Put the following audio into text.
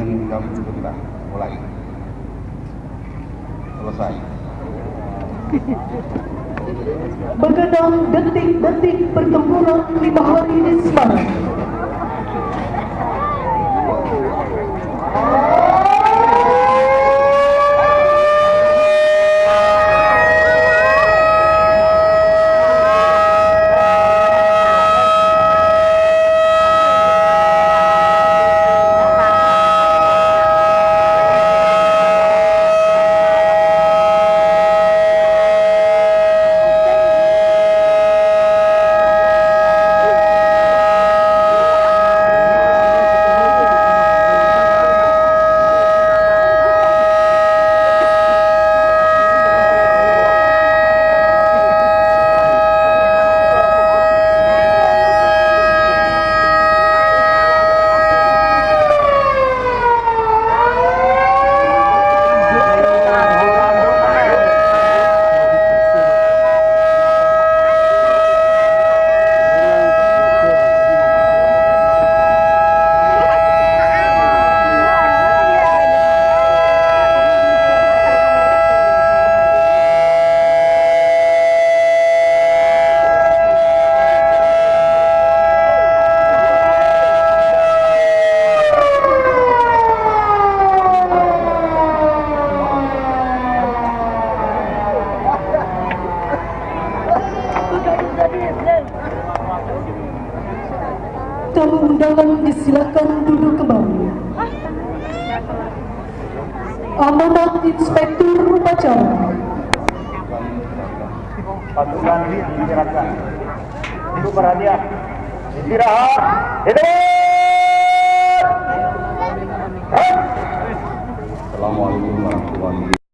ingin kami sebutkan. Mulai. Selesai. Begadang detik-detik pertempuran 5 hari di Semarang. Tamu undangan disilakan duduk kembali. Amanat Inspektur Upacara. Pasukan istirahatkan. Untuk perhatian. Istirahat. Hidup. Assalamualaikum warahmatullahi wabarakatuh.